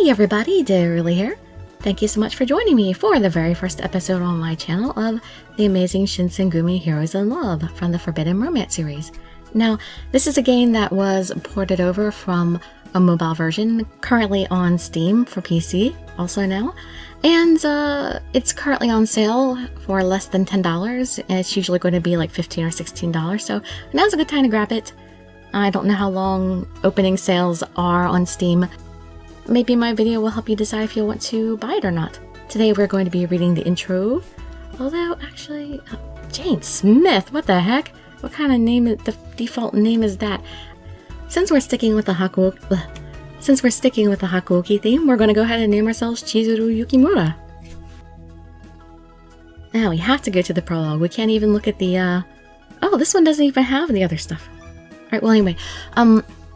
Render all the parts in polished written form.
Hey everybody, Dirili here. Thank you so much for joining me for the very first episode on my channel of the Amazing Shinsengumi Heroes in Love from the Forbidden Romance series. Now, this is a game that was ported over from a mobile version, currently on Steam for PC, also now. And it's currently on sale for less than $10, and it's usually going to be like $15 or $16, so now's a good time to grab it. I don't know how long opening sales are on Steam. Maybe my video will help you decide if you'll want to buy it or not. Today we're going to be reading the intro, although actually, Jane Smith, what the heck? What kind of name, the default name is that? Since we're sticking with the Hakuoki theme, we're going to go ahead and name ourselves Chizuru Yukimura. Now we have to go to the prologue. We can't even look at the, oh, this one doesn't even have the other stuff. Alright, well anyway,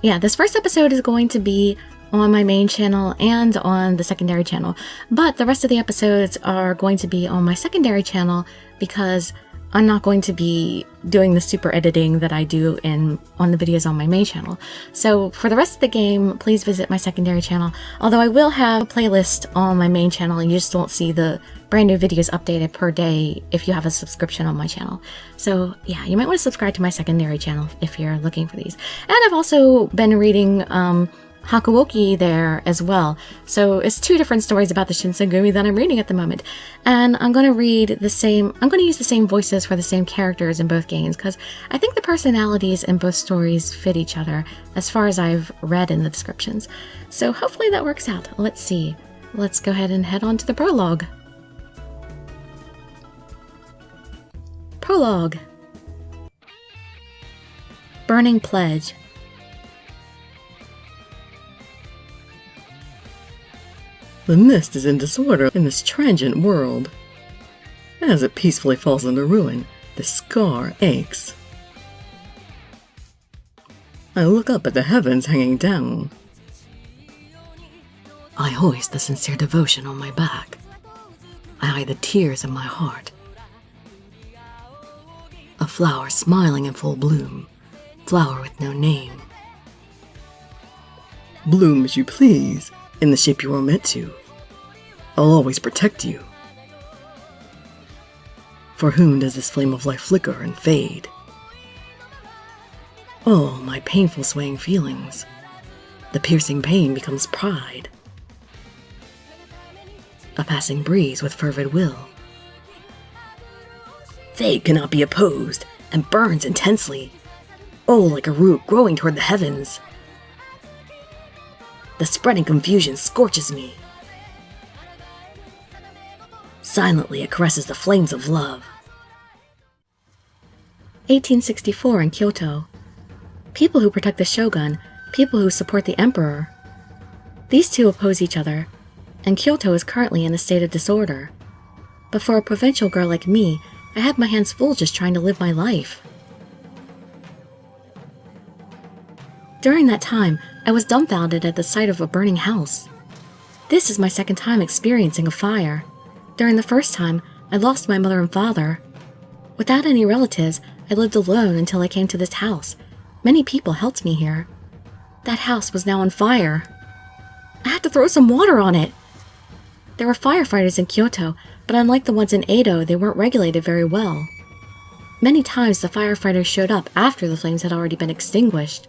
yeah, this first episode is going to be on my main channel and on the secondary channel, but the rest of the episodes are going to be on my secondary channel because I'm not going to be doing the super editing that I do on the videos on my main channel. So for the rest of the game, please visit my secondary channel, although I will have a playlist on my main channel and you just won't see the brand new videos updated per day if you have a subscription on my channel. So yeah, you might want to subscribe to my secondary channel if you're looking for these. And I've also been reading Hakuoki there as well. So it's two different stories about the Shinsengumi that I'm reading at the moment. And I'm going to use the same voices for the same characters in both games because I think the personalities in both stories fit each other as far as I've read in the descriptions. So hopefully that works out. Let's see. Let's go ahead and head on to the prologue. Prologue. Burning Pledge. The mist is in disorder in this transient world. As it peacefully falls into ruin, the scar aches. I look up at the heavens hanging down. I hoist the sincere devotion on my back. I hide the tears in my heart. A flower smiling in full bloom, flower with no name. Bloom as you please, in the shape you were meant to. I'll always protect you. For whom does this flame of life flicker and fade? Oh, my painful swaying feelings. The piercing pain becomes pride. A passing breeze with fervid will. Fate cannot be opposed and burns intensely. Oh, like a root growing toward the heavens. The spreading confusion scorches me. Silently it caresses the flames of love. 1864 in Kyoto. People who protect the shogun, people who support the emperor. These two oppose each other, and Kyoto is currently in a state of disorder. But for a provincial girl like me, I had my hands full just trying to live my life. During that time, I was dumbfounded at the sight of a burning house. This is my second time experiencing a fire. During the first time, I lost my mother and father. Without any relatives, I lived alone until I came to this house. Many people helped me here. That house was now on fire. I had to throw some water on it. There were firefighters in Kyoto, but unlike the ones in Edo, they weren't regulated very well. Many times the firefighters showed up after the flames had already been extinguished.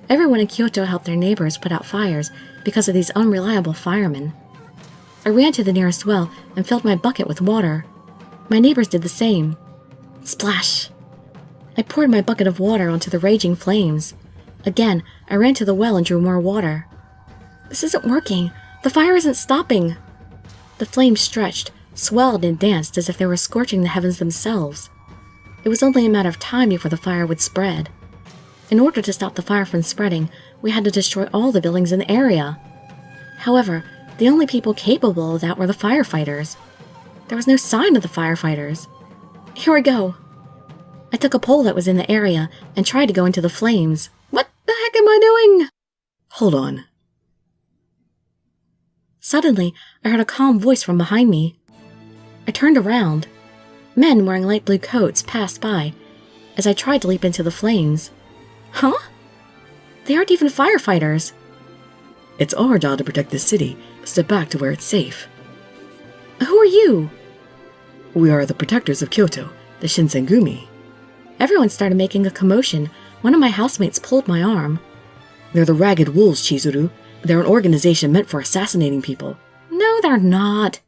Everyone in Kyoto helped their neighbors put out fires because of these unreliable firemen. I ran to the nearest well and filled my bucket with water. My neighbors did the same. Splash! I poured my bucket of water onto the raging flames. Again, I ran to the well and drew more water. This isn't working. The fire isn't stopping. The flames stretched, swelled, and danced as if they were scorching the heavens themselves. It was only a matter of time before the fire would spread. In order to stop the fire from spreading, we had to destroy all the buildings in the area. However, the only people capable of that were the firefighters. There was no sign of the firefighters. Here we go. I took a pole that was in the area and tried to go into the flames. What the heck am I doing? Hold on. Suddenly, I heard a calm voice from behind me. I turned around. Men wearing light blue coats passed by as I tried to leap into the flames. Huh? They aren't even firefighters. It's our job to protect this city, step back to where it's safe. Who are you? We are the protectors of Kyoto, the Shinsengumi. Everyone started making a commotion. One of my housemates pulled my arm. They're the Ragged Wolves, Chizuru. They're an organization meant for assassinating people. No, they're not.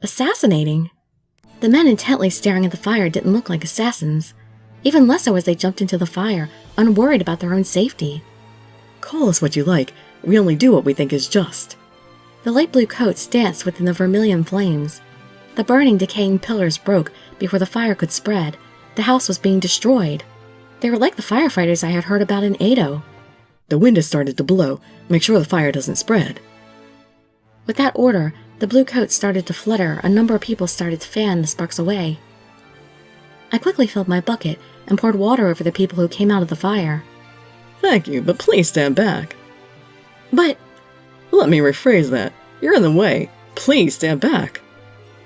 Assassinating? The men intently staring at the fire didn't look like assassins. Even less so as they jumped into the fire, unworried about their own safety. Call us what you like. We only do what we think is just. The light blue coats danced within the vermilion flames. The burning, decaying pillars broke before the fire could spread. The house was being destroyed. They were like the firefighters I had heard about in Edo. The wind has started to blow. Make sure the fire doesn't spread. With that order, the blue coats started to flutter. A number of people started to fan the sparks away. I quickly filled my bucket and poured water over the people who came out of the fire. Thank you, but please stand back. But... Let me rephrase that. You're in the way. Please stand back.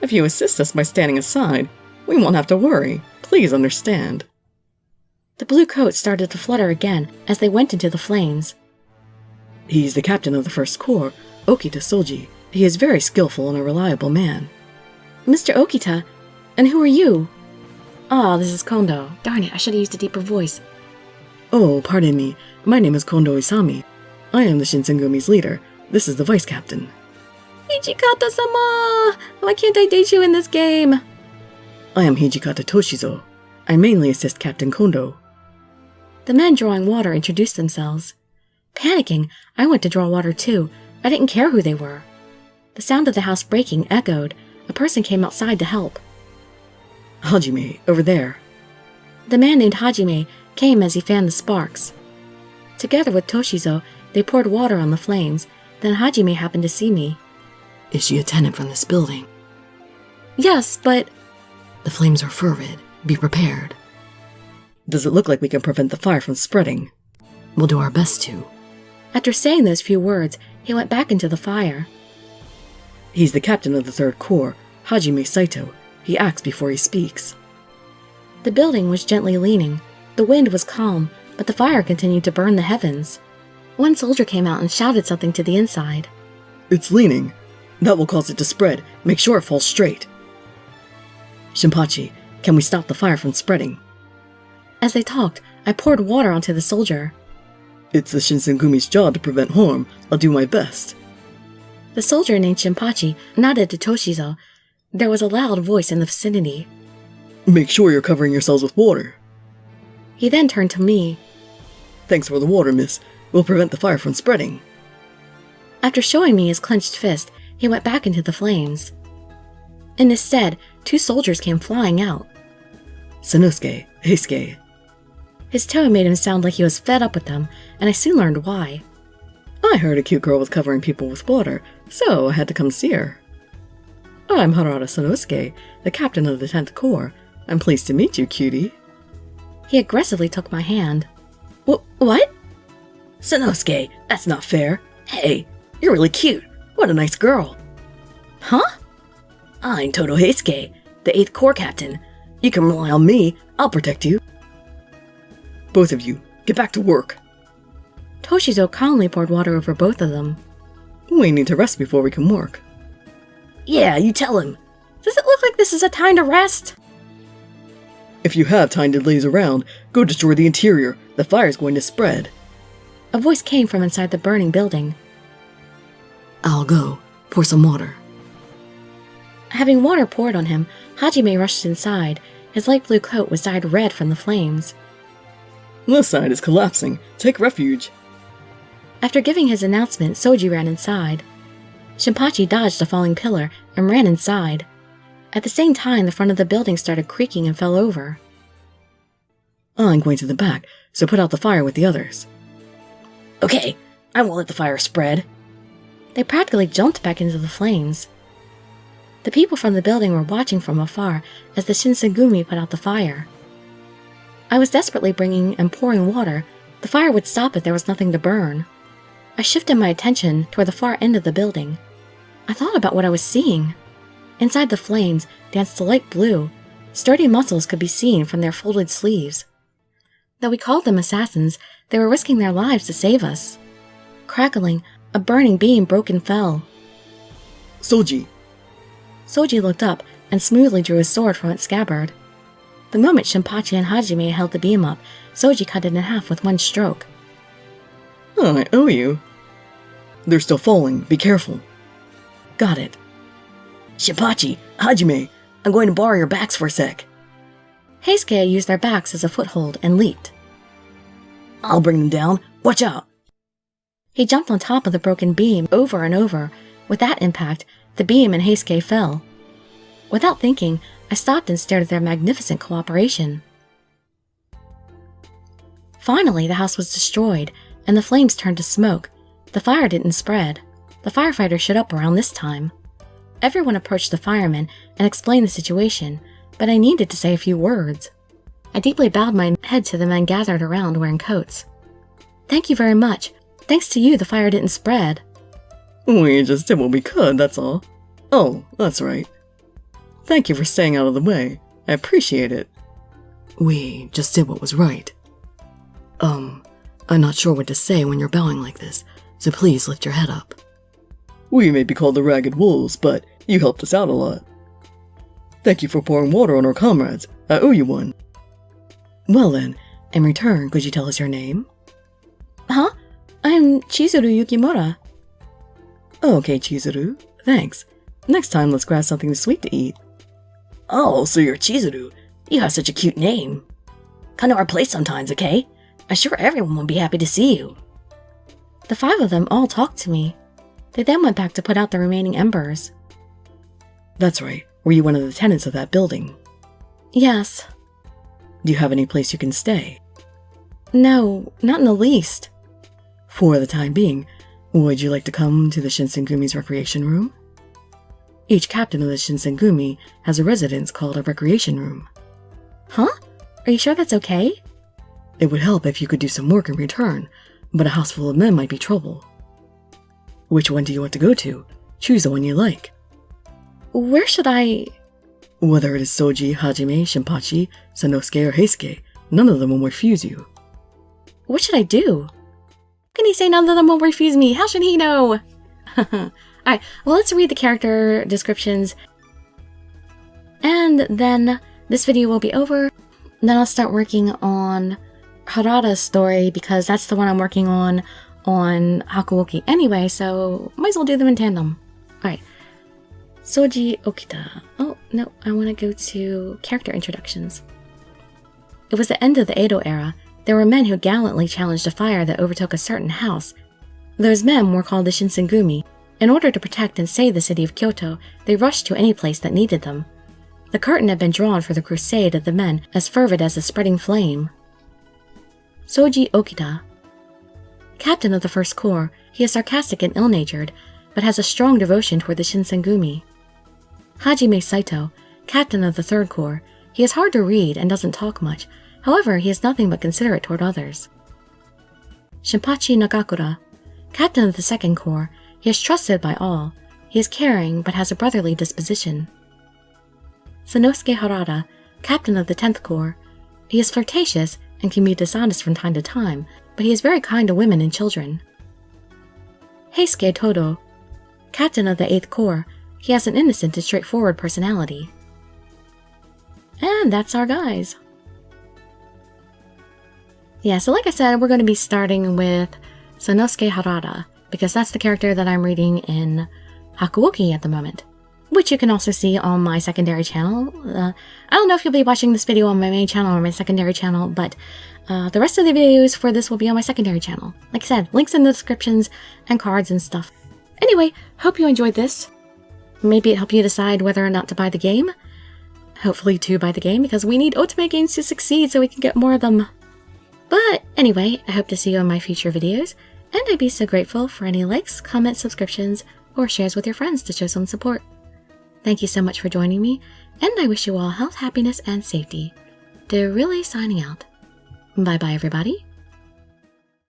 If you assist us by standing aside, we won't have to worry. Please understand. The blue coats started to flutter again as they went into the flames. He's the captain of the First Corps, Okita Soji. He is very skillful and a reliable man. Mr. Okita? And who are you? Ah, this is Kondo. Darn it, I should have used a deeper voice. Oh, pardon me. My name is Kondo Isami. I am the Shinsengumi's leader. This is the vice captain. Hijikata-sama! Why can't I date you in this game? I am Hijikata Toshizo. I mainly assist Captain Kondo. The men drawing water introduced themselves. Panicking, I went to draw water too. I didn't care who they were. The sound of the house breaking echoed. A person came outside to help. Hajime, over there. The man named Hajime came as he fanned the sparks. Together with Toshizo, they poured water on the flames. Then Hajime happened to see me. Is she a tenant from this building? Yes, but... The flames are fervid. Be prepared. Does it look like we can prevent the fire from spreading? We'll do our best to. After saying those few words, he went back into the fire. He's the captain of the Third Corps, Hajime Saito. He acts before he speaks. The building was gently leaning. The wind was calm, but the fire continued to burn the heavens. One soldier came out and shouted something to the inside. It's leaning. That will cause it to spread. Make sure it falls straight. Shinpachi, can we stop the fire from spreading? As they talked, I poured water onto the soldier. It's the Shinsengumi's job to prevent harm. I'll do my best. The soldier named Shinpachi nodded to Toshizo. There was a loud voice in the vicinity. Make sure you're covering yourselves with water. He then turned to me. Thanks for the water, miss. We'll prevent the fire from spreading. After showing me his clenched fist, he went back into the flames. In his stead, two soldiers came flying out. Sanosuke, Heisuke. His tone made him sound like he was fed up with them, and I soon learned why. I heard a cute girl was covering people with water, so I had to come see her. I'm Harada Sanosuke, the captain of the 10th Corps. I'm pleased to meet you, cutie. He aggressively took my hand. What? Sanosuke, that's not fair. Hey, you're really cute. What a nice girl. Huh? I'm Todo Heisuke, the 8th Corps captain. You can rely on me. I'll protect you. Both of you, get back to work. Toshizo calmly poured water over both of them. We need to rest before we can work. Yeah, you tell him. Does it look like this is a time to rest? If you have time to laze around, go destroy the interior. The fire's going to spread. A voice came from inside the burning building. I'll go. Pour some water. Having water poured on him, Hajime rushed inside. His light blue coat was dyed red from the flames. This side is collapsing. Take refuge. After giving his announcement, Soji ran inside. Shinpachi dodged a falling pillar and ran inside. At the same time, the front of the building started creaking and fell over. I'm going to the back, so put out the fire with the others. Okay, I won't let the fire spread. They practically jumped back into the flames. The people from the building were watching from afar as the Shinsengumi put out the fire. I was desperately bringing and pouring water. The fire would stop if there was nothing to burn. I shifted my attention toward the far end of the building. I thought about what I was seeing. Inside the flames danced the light blue. Sturdy muscles could be seen from their folded sleeves. Though we called them assassins, they were risking their lives to save us. Crackling, a burning beam broke and fell. Soji! Soji looked up and smoothly drew his sword from its scabbard. The moment Shinpachi and Hajime held the beam up, Soji cut it in half with one stroke. Oh, I owe you. They're still falling. Be careful. Got it. Shinpachi, Hajime, I'm going to borrow your backs for a sec. Heisuke used their backs as a foothold and leaped. I'll bring them down. Watch out. He jumped on top of the broken beam over and over. With that impact, the beam and Heisuke fell. Without thinking, I stopped and stared at their magnificent cooperation. Finally, the house was destroyed, and the flames turned to smoke. The fire didn't spread. The firefighters showed up around this time. Everyone approached the firemen and explained the situation, but I needed to say a few words. I deeply bowed my head to the men gathered around wearing coats. Thank you very much. Thanks to you, the fire didn't spread. We just did what we could, that's all. Oh, that's right. Thank you for staying out of the way. I appreciate it. We just did what was right. I'm not sure what to say when you're bowing like this, so please lift your head up. We may be called the Ragged Wolves, but you helped us out a lot. Thank you for pouring water on our comrades. I owe you one. Well then, in return, could you tell us your name? Huh? I'm Chizuru Yukimura. Okay, Chizuru. Thanks. Next time, let's grab something sweet to eat. Oh, so you're Chizuru. You have such a cute name. Come to our place sometimes, okay? I'm sure everyone will be happy to see you. The 5 of them all talked to me. They then went back to put out the remaining embers. That's right. Were you one of the tenants of that building? Yes. Do you have any place you can stay? No, not in the least. For the time being, would you like to come to the Shinsengumi's recreation room? Each captain of the Shinsengumi has a residence called a recreation room. Huh? Are you sure that's okay? It would help if you could do some work in return, but a house full of men might be trouble. Which one do you want to go to? Choose the one you like. Where should I... Whether it is Soji, Hajime, Shinpachi, Sanosuke, or Heisuke, none of them will refuse you. What should I do? How can he say none of them will refuse me? How should he know? Alright, well, let's read the character descriptions. And then this video will be over. Then I'll start working on Harada's story, because that's the one I'm working on Hakuoki anyway, so might as well do them in tandem. Alright. Soji Okita. Oh, no, I want to go to character introductions. It was the end of the Edo era. There were men who gallantly challenged a fire that overtook a certain house. Those men were called the Shinsengumi. In order to protect and save the city of Kyoto, they rushed to any place that needed them. The curtain had been drawn for the crusade of the men, as fervid as a spreading flame. Soji Okita. Captain of the First Corps, he is sarcastic and ill-natured, but has a strong devotion toward the Shinsengumi. Hajime Saito, Captain of the Third Corps, he is hard to read and doesn't talk much, however he is nothing but considerate toward others. Shinpachi Nagakura, Captain of the Second Corps, he is trusted by all, he is caring but has a brotherly disposition. Sanosuke Harada, Captain of the 10th Corps, he is flirtatious and can be dishonest from time to time, but he is very kind to women and children. Heisuke Todo, Captain of the 8th Corps, he has an innocent and straightforward personality. And that's our guys. Yeah, so like I said, we're going to be starting with Sanosuke Harada, because that's the character that I'm reading in Hakuoki at the moment, which you can also see on my secondary channel. I don't know if you'll be watching this video on my main channel or my secondary channel, but the rest of the videos for this will be on my secondary channel. Like I said, links in the descriptions and cards and stuff. Anyway, hope you enjoyed this. Maybe it helped you decide whether or not to buy the game. Hopefully to buy the game, because we need otome games to succeed so we can get more of them. But anyway, I hope to see you in my future videos, and I'd be so grateful for any likes, comments, subscriptions, or shares with your friends to show some support. Thank you so much for joining me, and I wish you all health, happiness, and safety. Dirili signing out. Bye-bye, everybody.